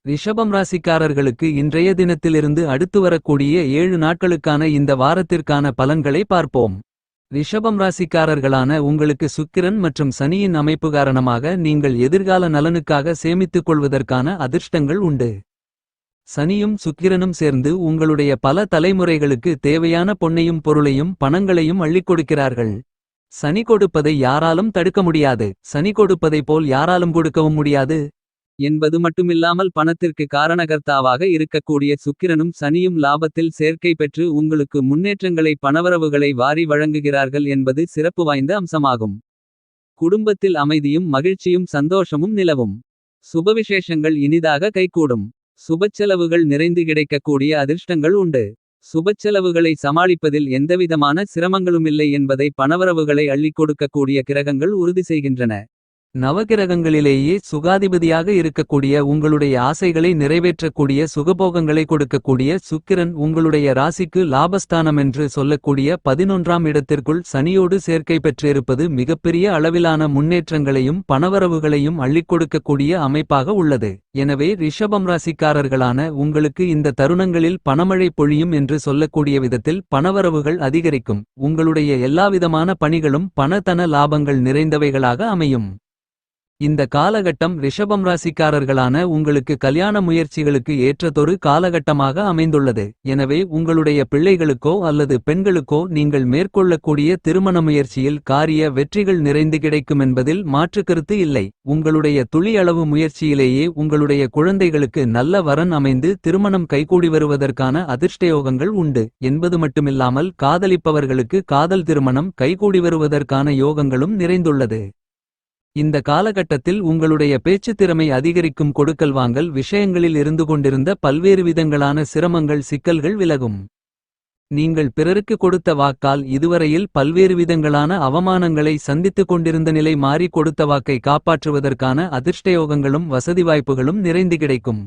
ரிஷபம் ராசிக்காரர்களுக்கு இன்றைய தினத்திலிருந்து அடுத்து வரக்கூடிய 7 நாட்களுக்கான இந்த வாரத்திற்கான பலன்களை பார்ப்போம். ரிஷபம் ராசிக்காரர்களான உங்களுக்கு சுக்கிரன் மற்றும் சனியின் அமைப்பு காரணமாக நீங்கள் எதிர்கால நலனுக்காக சேமித்துக் கொள்வதற்கான அதிர்ஷ்டங்கள் உண்டு. சனியும் சுக்கிரனும் சேர்ந்து உங்களுடைய பல தலைமுறைகளுக்கு தேவையான பொன்னையும் பொருளையும் பணங்களையும் அள்ளிக் கொடுக்கிறார்கள். சனி கொடுப்பதை யாராலும் தடுக்க முடியாது. சனி கொடுப்பதை போல் யாராலும் கொடுக்கவும் முடியாது என்பது மட்டுமில்லாமல் பணத்திற்கு காரணகர்த்தாவாக இருக்கக்கூடிய சுக்கிரனும் சனியும் லாபத்தில் சேர்க்கை பெற்று உங்களுக்கு முன்னேற்றங்களை பணவரவுகளை வாரி வழங்குகிறார்கள் என்பது சிறப்பு வாய்ந்த அம்சமாகும். குடும்பத்தில் அமைதியும் மகிழ்ச்சியும் சந்தோஷமும் நிலவும். சுபவிசேஷங்கள் இனிதாக கைகூடும். சுபச்செலவுகள் நிறைந்து கிடைக்கக்கூடிய அதிர்ஷ்டங்கள் உண்டு. சுபச்செலவுகளை சமாளிப்பதில் எந்தவிதமான சிரமங்களுமில்லை என்பதை பணவரவுகளை அள்ளிக் கொடுக்கக்கூடிய கிரகங்கள் உறுதி செய்கின்றன. நவகிரகங்களிலேயே சுகாதிபதியாக இருக்கக்கூடிய உங்களுடைய ஆசைகளை நிறைவேற்றக்கூடிய சுகபோகங்களை கொடுக்கக்கூடிய சுக்கிரன் உங்களுடைய ராசிக்கு லாபஸ்தானம் என்று சொல்லக்கூடிய 11ஆம் இடத்திற்குள் சனியோடு சேர்க்கை பெற்றிருப்பது மிகப்பெரிய அளவிலான முன்னேற்றங்களையும் பணவரவுகளையும் அள்ளிக் கொடுக்கக்கூடிய அமைப்பாக உள்ளது. எனவே ரிஷபம் ராசிக்காரர்களான உங்களுக்கு இந்த தருணங்களில் பணமழை பொழியும் என்று சொல்லக்கூடிய விதத்தில் பணவரவுகள் அதிகரிக்கும். உங்களுடைய எல்லாவிதமான பணிகளும் பண லாபங்கள் நிறைந்தவைகளாக அமையும். இந்த காலகட்டம் ரிஷபம் ராசிக்காரர்களான உங்களுக்கு கல்யாண முயற்சிகளுக்கு ஏற்றதொரு காலகட்டமாக அமைந்துள்ளது. எனவே உங்களுடைய பிள்ளைகளுக்கோ அல்லது பெண்களுக்கோ நீங்கள் மேற்கொள்ளக்கூடிய திருமண முயற்சியில் காரிய வெற்றிகள் நிறைந்து கிடைக்கும் என்பதில் மாற்றுக்கருத்து இல்லை. உங்களுடைய துளி அளவு முயற்சியிலேயே உங்களுடைய குழந்தைகளுக்கு நல்ல வரன் அமைந்து திருமணம் கைகூடி வருவதற்கான அதிர்ஷ்டயோகங்கள் உண்டு என்பது மட்டுமில்லாமல் காதலிப்பவர்களுக்கு காதல் திருமணம் கைகூடி வருவதற்கான யோகங்களும் நிறைந்துள்ளது. இந்த காலகட்டத்தில் உங்களுடைய பேச்சு திறமை அதிகரிக்கும். கொடுக்கல் வாங்கல் விஷயங்களில் இருந்து கொண்டிருந்த பல்வேறு விதங்களான சிரமங்கள் சிக்கல்கள் விலகும். நீங்கள் பிறருக்கு கொடுத்த வாக்கால் இதுவரையில் பல்வேறு விதங்களான அவமானங்களை சந்தித்துக் கொண்டிருந்த நிலை மாறி கொடுத்த வாக்கை காப்பாற்றுவதற்கான அதிர்ஷ்டயோகங்களும் வசதி வாய்ப்புகளும் நிறைந்து கிடைக்கும்.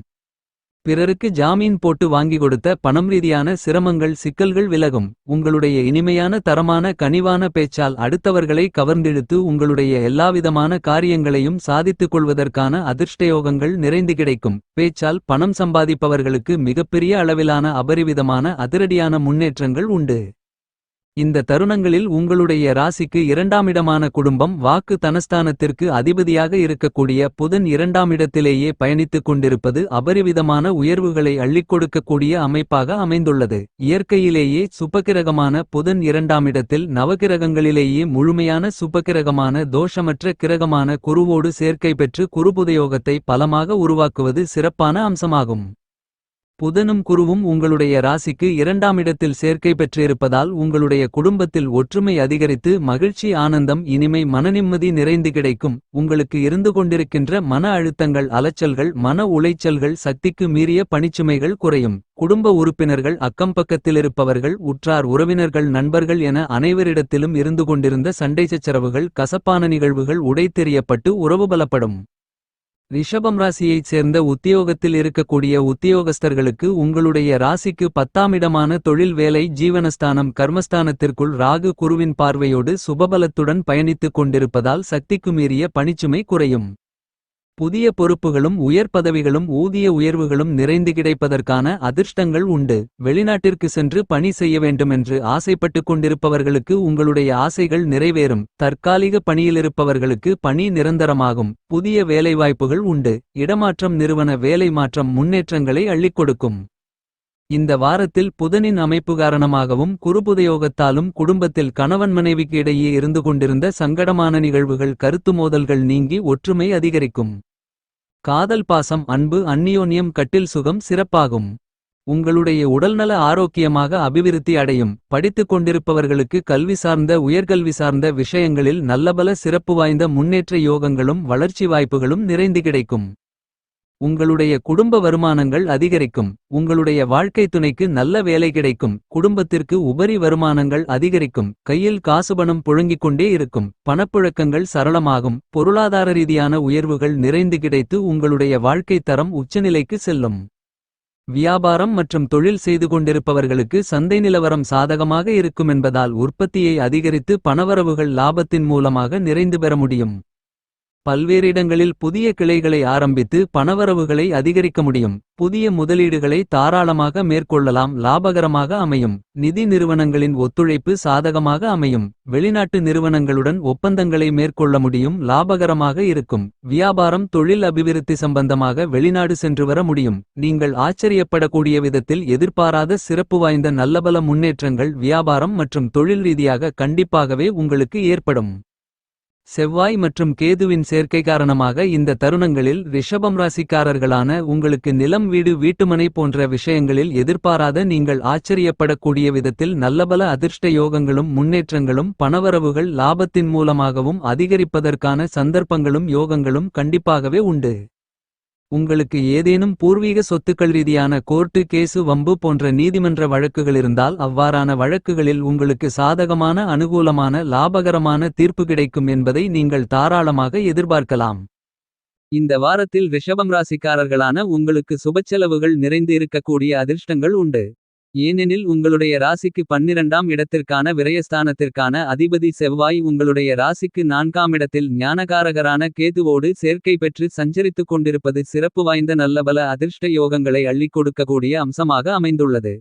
பிறருக்கு ஜாமீன் போட்டு வாங்கி கொடுத்த பணம் ரீதியான சிரமங்கள் சிக்கல்கள் விலகும். உங்களுடைய இனிமையான தரமான கனிவான பேச்சால் அடுத்தவர்களை கவர்ந்திழுத்து உங்களுடைய எல்லாவிதமான காரியங்களையும் சாதித்துக் கொள்வதற்கான அதிர்ஷ்டயோகங்கள் நிறைந்து கிடைக்கும். பேச்சால் பணம் சம்பாதிப்பவர்களுக்கு மிகப்பெரிய அளவிலான அபரிவிதமான அதிரடியான முன்னேற்றங்கள் உண்டு. இந்த தருணங்களில் உங்களுடைய ராசிக்கு 2ஆம் இடமான குடும்பம் வாக்கு தனஸ்தானத்திற்கு அதிபதியாக இருக்கக்கூடிய புதன் 2ஆம் இடத்திலேயே பயணித்துக் கொண்டிருப்பது அபரிவிதமான உயர்வுகளை அள்ளிக் கொடுக்கக்கூடிய அமைப்பாக அமைந்துள்ளது. இயற்கையிலேயே சுபகிரகமான புதன் 2ஆம் இடத்தில் நவகிரகங்களிலேயே முழுமையான சுபகிரகமான தோஷமற்ற கிரகமான குருவோடு சேர்க்கை பெற்று குருபுதயோகத்தை பலமாக உருவாக்குவது சிறப்பான அம்சமாகும். புதனும் குருவும் உங்களுடைய ராசிக்கு 2ஆம் இடத்தில் சேர்க்கை பெற்றிருப்பதால் உங்களுடைய குடும்பத்தில் ஒற்றுமை அதிகரித்து மகிழ்ச்சி ஆனந்தம் இனிமை மனநிம்மதி நிறைந்து கிடைக்கும். உங்களுக்கு இருந்து கொண்டிருக்கின்ற மன அழுத்தங்கள் அலைச்சல்கள் மன உளைச்சல்கள் சக்திக்கு மீறிய பணிச்சுமைகள் குறையும். குடும்ப உறுப்பினர்கள் அக்கம்பக்கத்திலிருப்பவர்கள் உற்றார் உறவினர்கள் நண்பர்கள் என அனைவரிடத்திலும் இருந்து கொண்டிருந்த சண்டை சச்சரவுகள் கசப்பான நிகழ்வுகள் உடைத்தெறியப்பட்டு உறவு பலப்படும். ரிஷபம் ராசியைச் சேர்ந்த உத்தியோகத்தில் இருக்கக்கூடிய உத்தியோகஸ்தர்களுக்கு உங்களுடைய ராசிக்கு 10ஆம் இடமான தொழில் வேலை ஜீவனஸ்தானம் கர்மஸ்தானத்திற்குள் ராகு குருவின் பார்வையோடு சுபபலத்துடன் பயணித்துக் கொண்டிருப்பதால் சக்திக்கு மீறிய பணிச்சுமை குறையும். புதிய பொறுப்புகளும் உயர் பதவிகளும் ஊதிய உயர்வுகளும் நிறைந்து கிடைப்பதற்கான அதிர்ஷ்டங்கள் உண்டு. வெளிநாட்டிற்கு சென்று பணி செய்ய வேண்டுமென்று ஆசைப்பட்டுக் கொண்டிருப்பவர்களுக்கு உங்களுடைய ஆசைகள் நிறைவேறும். தற்காலிக பணியிலிருப்பவர்களுக்கு பணி நிரந்தரமாகும். புதிய வேலைவாய்ப்புகள் உண்டு. இடமாற்றம் நிறுவன வேலை மாற்றம் முன்னேற்றங்களை அள்ளிக் கொடுக்கும். இந்த வாரத்தில் புதனின் அமைப்பு காரணமாகவும் குருபுதயோகத்தாலும் குடும்பத்தில் கணவன் மனைவிக்கு இடையே இருந்து கொண்டிருந்த சங்கடமான நிகழ்வுகள் கருத்து மோதல்கள் நீங்கி ஒற்றுமை அதிகரிக்கும். காதல் பாசம் அன்பு அந்நியோன்யம் கட்டில் சுகம் சிறப்பாகும். உங்களுடைய உடல்நல ஆரோக்கியமாக அபிவிருத்தி அடையும். படித்துக் கொண்டிருப்பவர்களுக்கு கல்வி சார்ந்த உயர்கல்வி சார்ந்த விஷயங்களில் நல்லபல சிறப்பு வாய்ந்த முன்னேற்ற யோகங்களும் வளர்ச்சி வாய்ப்புகளும் நிறைந்து கிடைக்கும். உங்களுடைய குடும்ப வருமானங்கள் அதிகரிக்கும். உங்களுடைய வாழ்க்கை துணைக்கு நல்ல வேலை கிடைக்கும். குடும்பத்திற்கு உபரி வருமானங்கள் அதிகரிக்கும். கையில் காசுபணம் புழங்கிக் கொண்டே இருக்கும். பணப்புழக்கங்கள் சரளமாகும். பொருளாதார ரீதியான உயர்வுகள் நிறைந்து கிடைத்து உங்களுடைய வாழ்க்கை தரம் உச்சநிலைக்கு செல்லும். வியாபாரம் மற்றும் தொழில் செய்து கொண்டிருப்பவர்களுக்கு சந்தை நிலவரம் சாதகமாக இருக்கும் என்பதால் உற்பத்தியை அதிகரித்து பணவரவுகள் லாபத்தின் மூலமாக நிறைந்து பெற முடியும். பல்வேறு இடங்களில் புதிய கிளைகளை ஆரம்பித்து பணவரவுகளை அதிகரிக்க முடியும். புதிய முதலீடுகளை தாராளமாக மேற்கொள்ளலாம், லாபகரமாக அமையும். நிதி நிறுவனங்களின் ஒத்துழைப்பு சாதகமாக அமையும். வெளிநாட்டு நிறுவனங்களுடன் ஒப்பந்தங்களை மேற்கொள்ள முடியும், லாபகரமாக இருக்கும். வியாபாரம் தொழில் அபிவிருத்தி சம்பந்தமாக வெளிநாடு சென்று வர முடியும். நீங்கள் ஆச்சரியப்படக்கூடிய விதத்தில் எதிர்பாராத சிறப்பு வாய்ந்த நல்லபல முன்னேற்றங்கள் வியாபாரம் மற்றும் தொழில் ரீதியாக கண்டிப்பாகவே உங்களுக்கு ஏற்படும். செவ்வாய் மற்றும் கேதுவின் சேர்க்கை காரணமாக இந்த தருணங்களில் ரிஷபம் ராசிக்காரர்களான உங்களுக்கு நிலம் வீடு வீட்டுமனை போன்ற விஷயங்களில் எதிர்பாராத நீங்கள் ஆச்சரியப்படக்கூடிய விதத்தில் நல்லபல அதிர்ஷ்ட யோகங்களும் முன்னேற்றங்களும் பணவரவுகள் லாபத்தின் மூலமாகவும் அதிகரிப்பதற்கான சந்தர்ப்பங்களும் யோகங்களும் கண்டிப்பாகவே உண்டு. உங்களுக்கு ஏதேனும் பூர்வீக சொத்துக்கள் ரீதியான கோர்ட்டு கேசு வம்பு போன்ற நீதிமன்ற வழக்குகள் இருந்தால் அவ்வாறான வழக்குகளில் உங்களுக்கு சாதகமான அனுகூலமான லாபகரமான தீர்ப்பு கிடைக்கும் என்பதை நீங்கள் தாராளமாக எதிர்பார்க்கலாம். இந்த வாரத்தில் ரிஷபம் ராசிக்காரர்களான உங்களுக்கு சுபச்செலவுகள் நிறைந்து இருக்கக்கூடிய அதிர்ஷ்டங்கள் உண்டு. ஏனெனில் உங்களுடைய ராசிக்கு 12ஆம் இடத்திற்கான விரயஸ்தானத்திற்கான அதிபதி செவ்வாய் உங்களுடைய ராசிக்கு 4ஆம் இடத்தில் ஞானகாரகரான கேதுவோடு சேர்க்கை பெற்று சஞ்சரித்துக் கொண்டிருப்பது சிறப்பு வாய்ந்த நல்லபல அதிர்ஷ்ட யோகங்களை அள்ளிக் கொடுக்கக்கூடிய அம்சமாக அமைந்துள்ளது.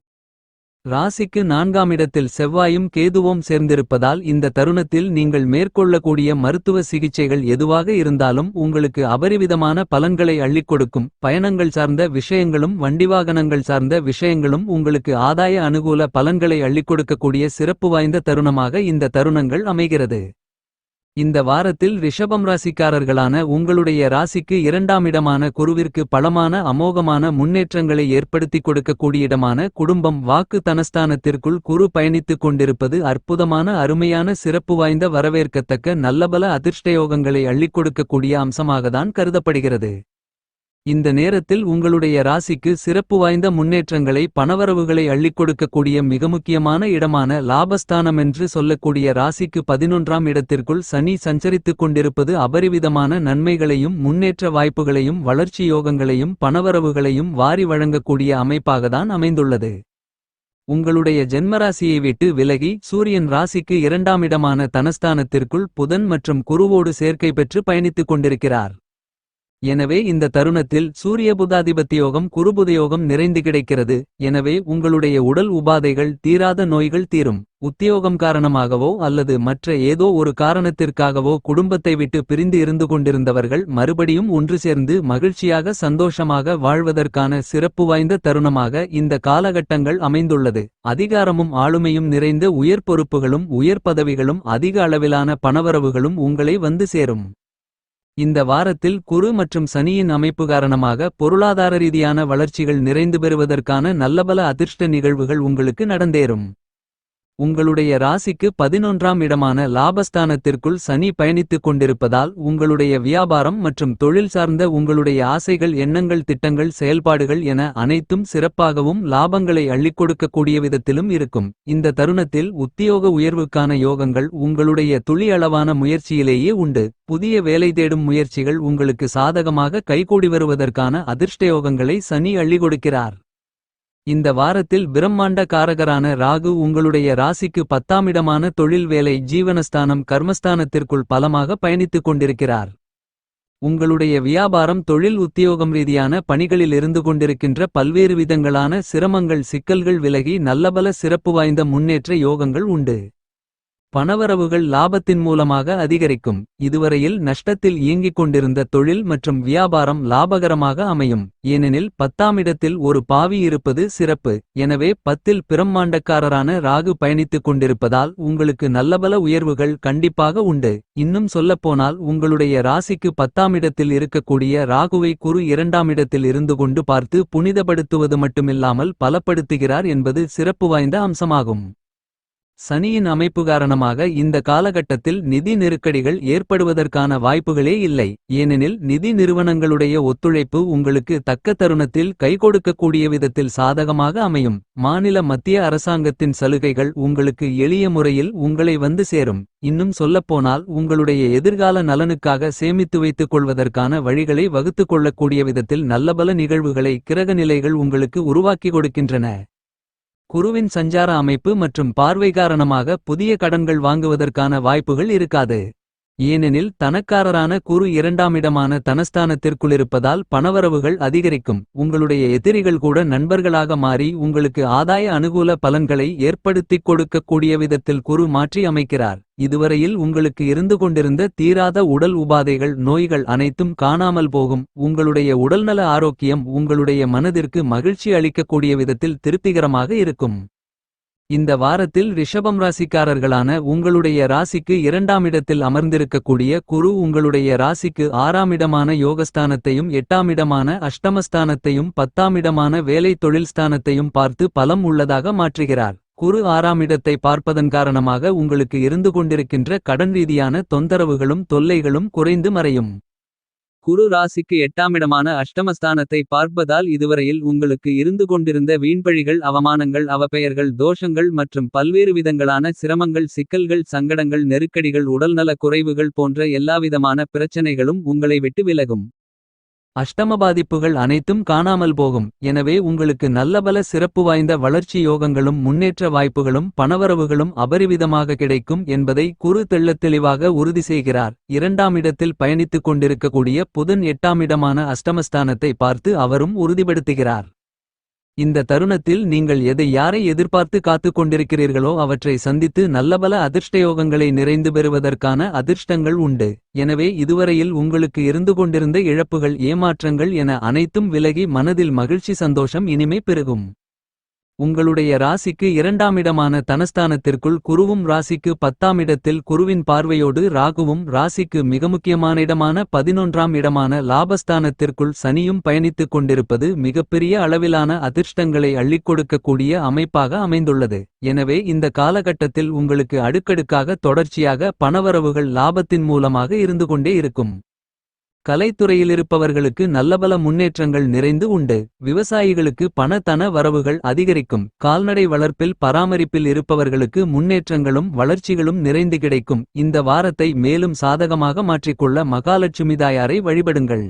ராசிக்கு 4ஆம் இடத்தில் செவ்வாயும் கேதுவும் சேர்ந்திருப்பதால் இந்த தருணத்தில் நீங்கள் மேற்கொள்ளக்கூடிய மருத்துவ சிகிச்சைகள் எதுவாக இருந்தாலும் உங்களுக்கு அபரிவிதமான பலன்களை அள்ளிக் கொடுக்கும். பயணங்கள் சார்ந்த விஷயங்களும் வண்டிவாகனங்கள் சார்ந்த விஷயங்களும் உங்களுக்கு ஆதாய அனுகூல பலன்களை அள்ளிக் கொடுக்கக்கூடிய சிறப்பு வாய்ந்த தருணமாக இந்த தருணங்கள் அமைகிறது. இந்த வாரத்தில் ரிஷபம் ராசிக்காரர்களான உங்களுடைய ராசிக்கு 2ஆம் இடமான குருவிற்கு பலமான அமோகமான முன்னேற்றங்களை ஏற்படுத்திக் கொடுக்கக்கூடிய இடமான குடும்பம் வாக்கு தனஸ்தானத்திற்குள் குரு பயணித்துக் கொண்டிருப்பது அற்புதமான அருமையான சிறப்பு வாய்ந்த வரவேற்கத்தக்க நல்லபல அதிர்ஷ்டயோகங்களை அள்ளிக் கொடுக்கக்கூடிய அம்சமாகத்தான் கருதப்படுகிறது. இந்த நேரத்தில் உங்களுடைய ராசிக்கு சிறப்பு வாய்ந்த முன்னேற்றங்களை பணவரவுகளை அள்ளிக் கொடுக்கக்கூடிய மிக முக்கியமான இடமான லாபஸ்தானம் என்று சொல்லக்கூடிய ராசிக்கு 11ஆம் இடத்திற்குள் சனி சஞ்சரித்துக் கொண்டிருப்பது அபரிவிதமான நன்மைகளையும் முன்னேற்ற வாய்ப்புகளையும் வளர்ச்சி யோகங்களையும் பணவரவுகளையும் வாரி வழங்கக்கூடிய அமைப்பாகத்தான் அமைந்துள்ளது. உங்களுடைய ஜென்மராசியை விட்டு விலகி சூரியன் ராசிக்கு 2ஆம் இடமான தனஸ்தானத்திற்குள் புதன் மற்றும் குருவோடு சேர்க்கை பெற்று பயணித்துக் கொண்டிருக்கிறார். எனவே இந்த தருணத்தில் சூரிய புதாதிபத்தியோகம் குருபுதயோகம் நிறைந்து கிடைக்கிறது. எனவே உங்களுடைய உடல் உபாதைகள் தீராத நோய்கள் தீரும். உத்தியோகம் காரணமாகவோ அல்லது மற்ற ஏதோ ஒரு காரணத்திற்காகவோ குடும்பத்தை விட்டு பிரிந்து இருந்து கொண்டிருந்தவர்கள் மறுபடியும் ஒன்று சேர்ந்து மகிழ்ச்சியாக சந்தோஷமாக வாழ்வதற்கான சிறப்பு வாய்ந்த தருணமாக இந்த காலகட்டங்கள் அமைந்துள்ளது. அதிகாரமும் ஆளுமையும் நிறைந்த உயர் பொறுப்புகளும் உயர் பதவிகளும் அதிக அளவிலான பணவரவுகளும் உங்களை வந்து சேரும். இந்த வாரத்தில் குரு மற்றும் சனியின் அமைப்பு காரணமாக பொருளாதார ரீதியான வளர்ச்சிகள் நிறைந்து பெறுவதற்கான நல்லபல அதிர்ஷ்ட நிகழ்வுகள் உங்களுக்கு நடந்தேறும். உங்களுடைய ராசிக்கு 11ஆம் இடமான லாபஸ்தானத்திற்குள் சனி பயணித்துக் கொண்டிருப்பதால் உங்களுடைய வியாபாரம் மற்றும் தொழில் சார்ந்த உங்களுடைய ஆசைகள் எண்ணங்கள் திட்டங்கள் செயல்பாடுகள் என அனைத்தும் சிறப்பாகவும் லாபங்களை அள்ளிக் கொடுக்கக்கூடிய விதத்திலும் இருக்கும். இந்த தருணத்தில் உத்தியோக உயர்வுக்கான யோகங்கள் உங்களுடைய துளி அளவான முயற்சியிலேயே உண்டு. புதிய வேலை தேடும் முயற்சிகள் உங்களுக்கு சாதகமாக கைகூடி வருவதற்கான அதிர்ஷ்டயோகங்களை சனி அள்ளிக் கொடுக்கிறார். இந்த வாரத்தில் பிரம்மாண்ட காரகரான ராகு உங்களுடைய ராசிக்கு 10ஆம் இடமான தொழில் வேலை ஜீவனஸ்தானம் கர்மஸ்தானத்திற்குள் பலமாக பயணித்துக் கொண்டிருக்கிறார். உங்களுடைய வியாபாரம் தொழில் உத்தியோகம் ரீதியான பணிகளில் இருந்து கொண்டிருக்கின்ற பல்வேறு விதங்களான சிரமங்கள் சிக்கல்கள் விலகி நல்லபல சிறப்பு வாய்ந்த முன்னேற்ற யோகங்கள் உண்டு. பணவரவுகள் லாபத்தின் மூலமாக அதிகரிக்கும். இதுவரையில் நஷ்டத்தில் இயங்கிக் கொண்டிருந்த தொழில் மற்றும் வியாபாரம் லாபகரமாக அமையும். ஏனெனில் 10ஆம் இடத்தில் ஒரு பாவி இருப்பது சிறப்பு. எனவே 10இல் பிரம்மாண்டக்காரரான ராகு பயணித்துக் கொண்டிருப்பதால் உங்களுக்கு நல்லபல உயர்வுகள் கண்டிப்பாக உண்டு. இன்னும் சொல்லப்போனால் உங்களுடைய ராசிக்கு 10ஆம் இடத்தில் இருக்கக்கூடிய ராகுவை குரு 2ஆம் இடத்தில் இருந்து கொண்டு பார்த்து புனிதப்படுத்துவது மட்டுமில்லாமல் பலப்படுத்துகிறார் என்பது சிறப்பு வாய்ந்த அம்சமாகும். சனியின் அமைப்பு காரணமாக இந்த காலகட்டத்தில் நிதி நெருக்கடிகள் ஏற்படுவதற்கான வாய்ப்புகளே இல்லை. ஏனெனில் நிதி நிறுவனங்களுடைய ஒத்துழைப்பு உங்களுக்கு தக்க தருணத்தில் கைகொடுக்கக்கூடிய விதத்தில் சாதகமாக அமையும். மாநில மத்திய அரசாங்கத்தின் சலுகைகள் உங்களுக்கு எளிய முறையில் உங்களை வந்து சேரும். இன்னும் சொல்லப்போனால் உங்களுடைய எதிர்கால நலனுக்காக சேமித்து வைத்துக் கொள்வதற்கான வழிகளை வகுத்துக் கொள்ளக்கூடிய விதத்தில் நல்லபல நிகழ்வுகளை கிரகநிலைகள் உங்களுக்கு உருவாக்கி கொடுக்கின்றன. குருவின் சஞ்சார அமைப்பு மற்றும் பார்வை காரணமாக புதிய கடன்கள் வாங்குவதற்கான வாய்ப்புகள் இருக்காது. ஏனெனில் தனக்காரரான குரு இரண்டாமிடமான தனஸ்தானத்திற்குள்ளிருப்பதால் பணவரவுகள் அதிகரிக்கும். உங்களுடைய எதிரிகள் கூட நண்பர்களாக மாறி உங்களுக்கு ஆதாய அனுகூல பலன்களை ஏற்படுத்திக் கொடுக்கக்கூடிய விதத்தில் குரு மாற்றி அமைக்கிறார். இதுவரையில் உங்களுக்கு இருந்து கொண்டிருந்த தீராத உடல் உபாதைகள் நோய்கள் அனைத்தும் காணாமல் போகும். உங்களுடைய உடல்நல ஆரோக்கியம் உங்களுடைய மனதிற்கு மகிழ்ச்சி அளிக்கக்கூடிய விதத்தில் திருப்திகரமாக இருக்கும். இந்த வாரத்தில் ரிஷபம் ராசிக்காரர்களான உங்களுடைய ராசிக்கு இரண்டாமிடத்தில் அமர்ந்திருக்கக்கூடிய குரு உங்களுடைய ராசிக்கு ஆறாமிடமான யோகஸ்தானத்தையும் எட்டாமிடமான அஷ்டமஸ்தானத்தையும் பத்தாமிடமான வேலை தொழில் ஸ்தானத்தையும் பார்த்து பலம் உள்ளதாக மாற்றுகிறார். குரு ஆறாமிடத்தை பார்ப்பதன் காரணமாக உங்களுக்கு இருந்து கொண்டிருக்கின்ற கடன் ரீதியான தொந்தரவுகளும் தொல்லைகளும் குறைந்து மறையும். குரு ராசிக்கு எட்டாமிடமான அஷ்டமஸ்தானத்தை பார்ப்பதால் இதுவரையில் உங்களுக்கு இருந்து கொண்டிருந்த வீண்பழிகள் அவமானங்கள் அவப்பெயர்கள் தோஷங்கள் மற்றும் பல்வேறு விதங்களான சிரமங்கள் சிக்கல்கள் சங்கடங்கள் நெருக்கடிகள் உடல்நல குறைவுகள் போன்ற எல்லாவிதமான பிரச்சனைகளும் உங்களை விட்டு விலகும். அஷ்டம பாதிப்புகள் அனைத்தும் காணாமல் போகும். எனவே உங்களுக்கு நல்லபல சிறப்பு வாய்ந்த வளர்ச்சி யோகங்களும் முன்னேற்ற வாய்ப்புகளும் பணவரவுகளும் அபரிவிதமாக கிடைக்கும் என்பதை குரு தெள்ளத்தெளிவாக உறுதி செய்கிறார். இரண்டாமிடத்தில் பயணித்துக் கொண்டிருக்கக்கூடிய புதன் எட்டாமிடமான அஷ்டமஸ்தானத்தை பார்த்து அவரும் உறுதிப்படுத்துகிறார். இந்த தருணத்தில் நீங்கள் எதை யாரை எதிர்பார்த்து காத்துக் கொண்டிருக்கிறீர்களோ அவற்றை சந்தித்து நல்லபல அதிர்ஷ்டயோகங்களை நிறைந்து பெறுவதற்கான அதிர்ஷ்டங்கள் உண்டு. எனவே இதுவரையில் உங்களுக்கு இருந்து கொண்டிருந்த இழப்புகள் ஏமாற்றங்கள் என அனைத்தும் விலகி மனதில் மகிழ்ச்சி சந்தோஷம் இனிமே பெருகும். உங்களுடைய ராசிக்கு இரண்டாமிடமான தனஸ்தானத்திற்குள் குருவும் ராசிக்கு பத்தாமிடத்தில் குருவின் பார்வையோடு ராகுவும் ராசிக்கு மிக முக்கியமான இடமான 11ஆம் இடமான லாபஸ்தானத்திற்குள் சனியும் பயணித்துக் கொண்டிருப்பது மிகப்பெரிய அளவிலான அதிர்ஷ்டங்களை அள்ளிக் கொடுக்கக்கூடிய அமைப்பாக அமைந்துள்ளது. எனவே இந்த காலகட்டத்தில் உங்களுக்கு அடுக்கடுக்காக தொடர்ச்சியாக பணவரவுகள் லாபத்தின் மூலமாக இருந்து கொண்டே இருக்கும். கலைத்துறையிலிருப்பவர்களுக்கு நல்லபல முன்னேற்றங்கள் நிறைந்து உண்டு. விவசாயிகளுக்கு பண வரவுகள் அதிகரிக்கும். கால்நடை வளர்ப்பில் பராமரிப்பில் இருப்பவர்களுக்கு முன்னேற்றங்களும் வளர்ச்சிகளும் நிறைந்து கிடைக்கும். இந்த வாரத்தை மேலும் சாதகமாக மாற்றிக்கொள்ள மகாலட்சுமி தாயாரை வழிபடுங்கள்.